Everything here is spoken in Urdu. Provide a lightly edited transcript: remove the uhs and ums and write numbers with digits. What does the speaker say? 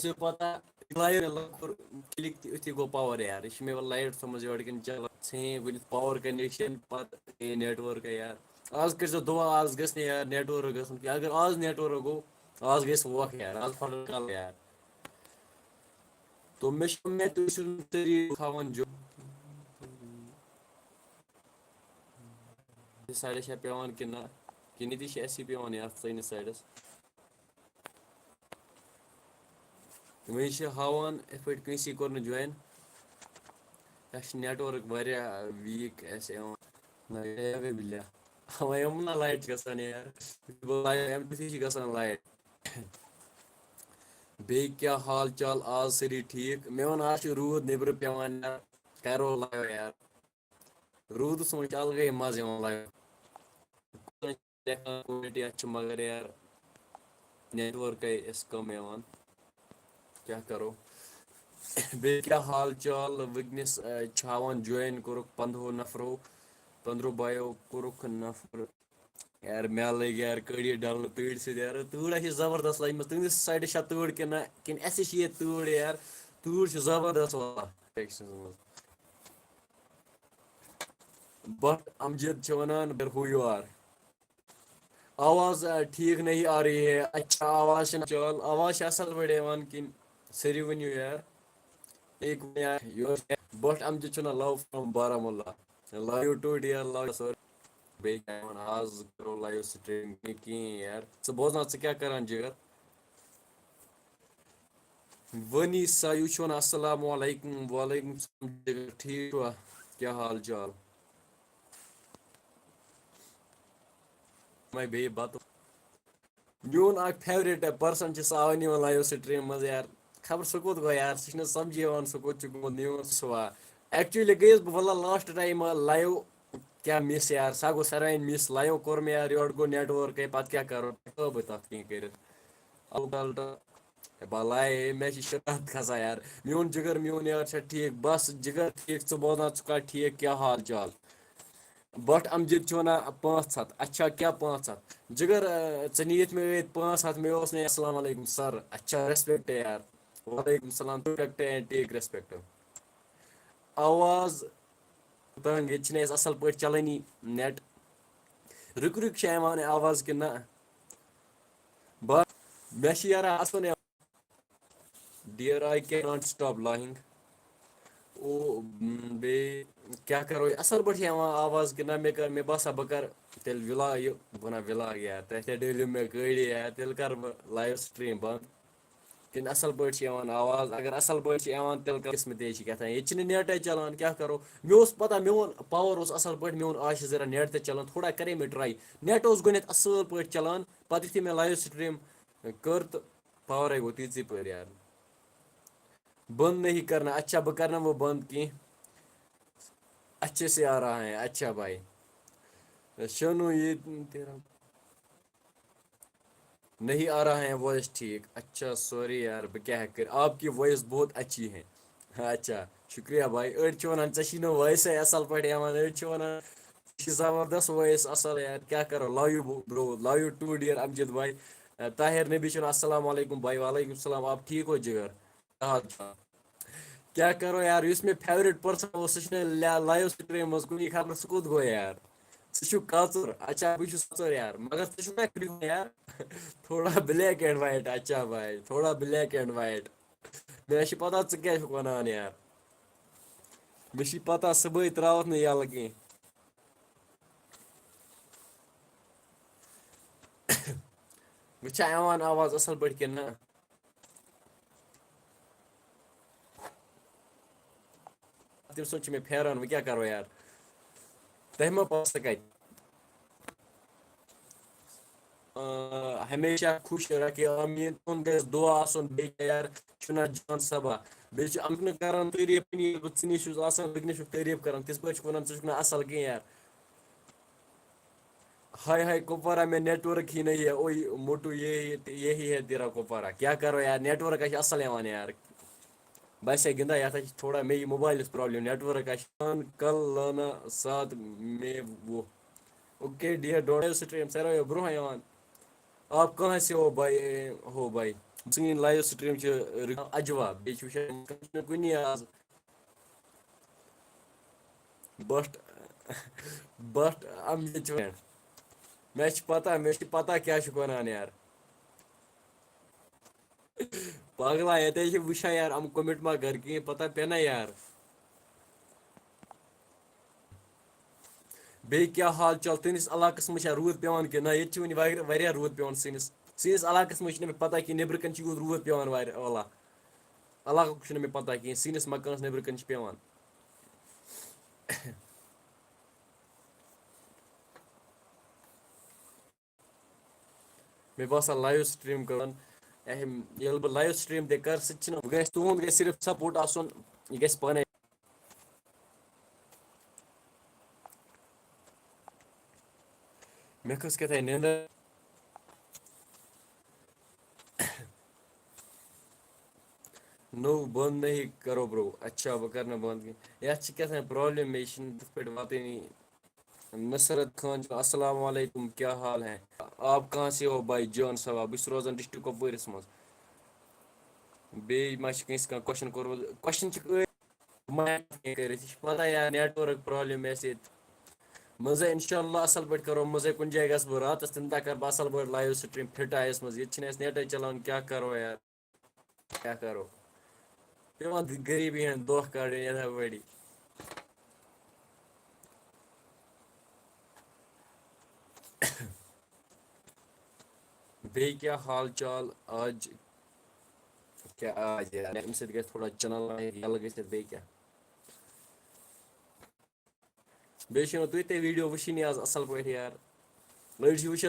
سے پتا لائٹ کلک اتھی گو پاور یار یہ میں لائٹ تھومز یور کن چل ژھین ون پاور کنیکشن پتہ نیٹ ورک یار آز کر دعا آز گھس یار نیٹ ورک گھن اگر آز نیٹ ورک گو آز گژھِ وقت یار آز پھٹن کل یار تو میں تُہۍ چھِو طریٖقہٕ تھاوان جو سایڈس چھا پیوان کِنہٕ نہ کِنہٕ تہِ چھِ اَسی پیوان یتھ سٲنِس سایڈس وۄنۍ چھِ ہاوان یِتھ پٲٹھۍ کٲنٛسی کوٚر نہٕ جویِن اَسہِ چھِ نیٹ ؤرٕک واریاہ ویٖک اَسہِ یِوان بِلیا وۄنۍ یِم نا لایٹ چھِ گژھان یار اَمہِ سۭتی چھِ گژھان لایٹ بیٚیہِ کیٛاہ حال چال آز سٲری ٹھیٖک مےٚ ووٚن آز چھُ روٗد نیٚبرٕ پیوان یار کرو لایو یار روٗدَس منٛز چھِ الگٕے مَزٕ یِوان لایو کوالٹی اَتھ چھِ مگر یار نیٹ ؤرکَے اَسہِ کَم یِوان کیٛاہ کَرو بیٚیہِ کیٛاہ حال چال وٕنکٮ۪نَس چھِ ہاوان جویِن کوٚرُکھ 15 نفرو 15 بایو کوٚرُکھ نفر یار مےٚ لٔگۍ یار کٔڑی ڈَلہٕ تۭرِ سۭتۍ یار تۭر ہا چھِ زبردست لٔجمٕژ تُہٕنٛدِس سایڈَس چھا تۭر کِنہٕ نہ کِنہٕ اَسے چھِ ییٚتہِ تۭر یار تۭر چھِ زبردست واللہ منٛز بٹ امجد چھِ وَنان ہو یوٗ آر آواز ٹھیٖک نہیں آ رہی ہے اچھا آواز چھِ چال آواز چھِ اَصٕل پٲٹھۍ یِوان کِنہٕ سٲری ؤنِو یار ایک بٹ امجد چھُنہ love from Baramulla love you too dear love sir بیٚیہِ کیٛاہ وَنان آز کَرو لایِو سٹریٖم نہٕ کِہیٖنۍ یار ژٕ بوزناو ژٕ کیٛاہ کَران جِگر ؤنی سا یہِ چھُ وَنان اَسَلامُ علیکُم وعلیکُم السلام جِگر ٹھیٖک چھُوا کیٛاہ حال چال بیٚیہِ بَتہٕ میون اکھ فیورِٹ پٔرسَن چھِ سُہ آوے نہٕ یِوان لایِو سٹریٖم منٛز یار خبر سُہ کوٚت گوٚو یار سُہ چھُنہٕ سَمجی یِوان سُہ کوٚت چھُ گوٚمُت میون سُہ ایکچُؤلی گٔیَس بہٕ وَللہ لاسٹ ٹایم لایِو کیٛاہ مِس یار سۄ گوٚو ساروِیَن مِس لایِو کوٚر مےٚ یار یورٕ گوٚو نیٹ ؤرکٕے پَتہٕ کیٛاہ کَرو ہٮ۪کو بہٕ تَتھ کینٛہہ کٔرِتھ الٹا بلاے مےٚ چھِ شرارت کھسان یار میون جِگر میون یار چھا ٹھیٖک بَس جِگر ٹھیٖک ژٕ بوزناو ژٕ کَر ٹھیٖک کیٛاہ حال چال بٹ امجد چھُ وَنان 500 اچھا کیٛاہ 500 جِگر ژٕ نِیِتھ مےٚ ییٚتہِ 500 مےٚ اوس نہٕ اَسلام علیکُم سر اچھا ریسپیکٹ یار وعلیکُم السلام ریسپیکٹ اینڈ ٹیک ریسپیکٹ آواز تنٛگ ییٚتہِ چھِنہٕ اَسہِ اَصٕل پٲٹھۍ چلٲنی نیٹ رُکہِ رُکہِ چھےٚ یِوان آواز کِنہٕ نہ بہٕ مےٚ چھِ یارا اَصٕل dear I can not stop lying او بیٚیہِ کیٛاہ کَرو اَصٕل پٲٹھۍ چھِ یِوان آواز کِنہٕ نہ مےٚ باسان بہٕ کَرٕ تیٚلہِ وِلاگ یہِ بہٕ وَنان وِلاگ یار تَتہِ ڈٔلِو مےٚ گٲڑی یار تیٚلہِ کَرٕ بہٕ لایِو سٹریٖم بنٛد کِنہٕ اَصٕل پٲٹھۍ چھِ یِوان آواز اگر اَصٕل پٲٹھۍ چھِ یِوان تیٚلہِ کَرٕ قٕسمَتے چھِ کیٛاہ تام ییٚتہِ چھِنہٕ نیٹٕے چلان کیٛاہ کَرو مےٚ اوس پَتہ میون پاوَر اوس اَصٕل پٲٹھۍ میون آز چھِ ذرا نیٹ تہِ چلان تھوڑا کَرے مےٚ ٹرٛاے نیٹ اوس گۄڈنٮ۪تھ اَصٕل پٲٹھۍ چلان پَتہٕ یُتھُے مےٚ لایِو سٹریٖم کٔر تہٕ پاورَے گوٚو تیٖژٕے پٲرۍ یار بنٛد نہیں کرنا اچھا بہٕ کَرنہٕ وۄنۍ بنٛد کینٛہہ اچھے سے آ رہا ہے اچھا بھائی شنو یہ تیرا نہیں آ رہا ہے وائس ٹھیک اچھا سوری یار بہٕ کیٛاہ ہٮ۪کہٕ کٔرِتھ آپ کی وائس بہت اچھی ہے اچھا شُکریہ بھائی أڑۍ چھِ وَنان ژےٚ چھی نہٕ وایسے اَصٕل پٲٹھۍ یِوان أڑۍ چھِ وَنان ژےٚ چھی زبردست وایِس اَصٕل یار کیٛاہ کَرو لو یوٗ برو لو یوٗ ٹوٗ ڈِیَر امجد بھائی طاہر نبی چھُنہٕ السلام علیکُم بھائی وعلیکُم السلام آپ ٹھیٖک ہو جِگر کیٛاہ کَرو یار یُس مےٚ فیورِٹ پٔرسَن اوس سُہ چھُنہٕ لایِو سٹریٖم منٛز کُنی خبر سُہ کوٚت گوٚو یار ژٕ چھُکھ کاژُر اچھا بہٕ چھُس کاژُر یار مگر ژٕ چھُکھ نا کرٛہُن یار تھوڑا بلیک اینڈ وایٹ اچھا بھائی تھوڑا بلیک اینڈ وایٹ مےٚ چھِ پَتہ ژٕ کیٛاہ چھُکھ وَنان یار مےٚ چھِ پَتہ صُبحٲے ترٛاوَتھ نہٕ یَلہٕ کینٛہہ وۄنۍ چھا یِوان آواز اَصٕل پٲٹھۍ کِنہٕ نہ تَمہِ سۭتۍ چھُ مےٚ پھیران وۄنۍ کیٛاہ کَرو یار تۄہہِ ما پَتہٕ سُہ کَتہِ ہمیشہ خوش رکھے آمیٖن تُہُنٛد گژھِ دُعا آسُن بیٚیہِ کیٛاہ یار چھُنہ جان صبا بیٚیہِ چھُ اَمہِ کَران تعٲریٖف بہٕ ژٕ نِش چھُس آسان وٕنکٮ۪نَس چھُکھ تعٲریٖف کَران تِژھ پٲٹھۍ چھُکھ وَنان ژٕ چھُکھ نہٕ اَصٕل کینٛہہ یار ہاے ہاے کپوارہ میں نیٹ ورک ہی نہیں ہے اوے موٹو یہی ہے تیرا کپوارہ کیٛاہ کَرو یار نیٹ ؤرٕک ہا چھِ اَصٕل یِوان یار بہٕ آسے گِنٛدان یَتھ ہا چھِ تھوڑا مےٚ یہِ موبایلَس پرٛابلِم نیٹ ؤرٕک ہا چھِ کل لانا ساتھ مے وہ اوکے ڈِیَر ڈونٹ سٹریٖم ساروِیو برونٛہہ یِوان آپ کہاں سے ہو بھائی سٲنۍ لایِو سٹریٖم چھِ اجوا بیٚیہِ چھِ وٕچھان کُنی آز بٹ بٹ امجد مےٚ چھِ پتہ کیٛاہ چھُکھ وَنان یارٕ پاگلا ییٚتہِ چھِ وٕچھان یار یِم کوٚمِٹ ما گَرِ کِہیٖنۍ پتہ پیٚنا یار بیٚیہِ کیٛاہ حال چال تُہٕنٛدِس علاقَس منٛز چھا روٗد پٮ۪وان کِنہٕ نہ ییٚتہِ چھِ وٕنہِ واریاہ روٗد پٮ۪وان سٲنِس علاقَس منٛز چھِنہٕ مےٚ پتہ کہِ نیٚبرٕ کَنۍ چھِ یوٗت روٗد پٮ۪وان واریاہ والا علاقُک چھُنہٕ مےٚ پتہ کِہیٖنۍ سٲنِس مکانَس نیٚبرٕ کَنۍ چھِ پٮ۪وان مےٚ باسان لایِو سٹریٖم کَرُن ییٚلہِ بہٕ لایِو سٹریٖم تہِ کَرٕ سُہ تہِ چھِنہٕ گژھِ تُہُنٛد گژھِ صرف سپوٹ آسُن یہِ گژھِ پانَے مےٚ کھٔژ کیٛاہ تھانۍ نیٚنٛدٕر نوٚو بنٛد نہیں کرو برو اچھا بہٕ کَرٕ نہٕ بنٛد کینٛہہ یَتھ چھِ کیٛاہ تھانۍ پرٛابلِم مےٚ یہِ چھِنہٕ تِتھ پٲٹھۍ واتٲنی نصرت خان چھُ السلام علیکم کیا حال ہے آپ کہاں سے ہو بھائی جان صاحب بہٕ چھُس روزان ڈِسٹرٛک کۄپوٲرِس منٛز بیٚیہِ ما چھِ کٲنٛسہِ کانٛہہ کوسچن کوٚرمُت کوسچن چھِ کٔرِتھ یہِ چھِ پتہ یا نیٹؤرٕک پرٛابلِم آسہِ ییٚتہِ منٛزَے اِنشاء اللہ اَصٕل پٲٹھۍ کَرو منٛزَے کُنہِ جایہِ گژھٕ بہٕ راتَس تَمہِ دۄہ کَرٕ بہٕ اَصٕل پٲٹھۍ لایِو سٹریٖم فِٹ آیَس منٛز ییٚتہِ چھِنہٕ اَسہِ نیٹٕے چَلان کیٛاہ کَرو یار کیٛاہ کَرو پیٚوان غریٖبی ہٕنٛدۍ دۄہ کَڑٕنۍ یِتھَے پٲٹھی بیٚیہِ کیٛاہ حال چال آج کیٛاہ آج یار اَمہِ سۭتۍ گژھِ تھوڑا چَنَل یَلہٕ گٔژھِتھ بیٚیہِ کیٛاہ بیٚیہِ چھِنہٕ تُہۍ تہِ ویٖڈیو وٕچھِنۍ آز اَصٕل پٲٹھۍ یار أڑۍ چھِ وٕچھان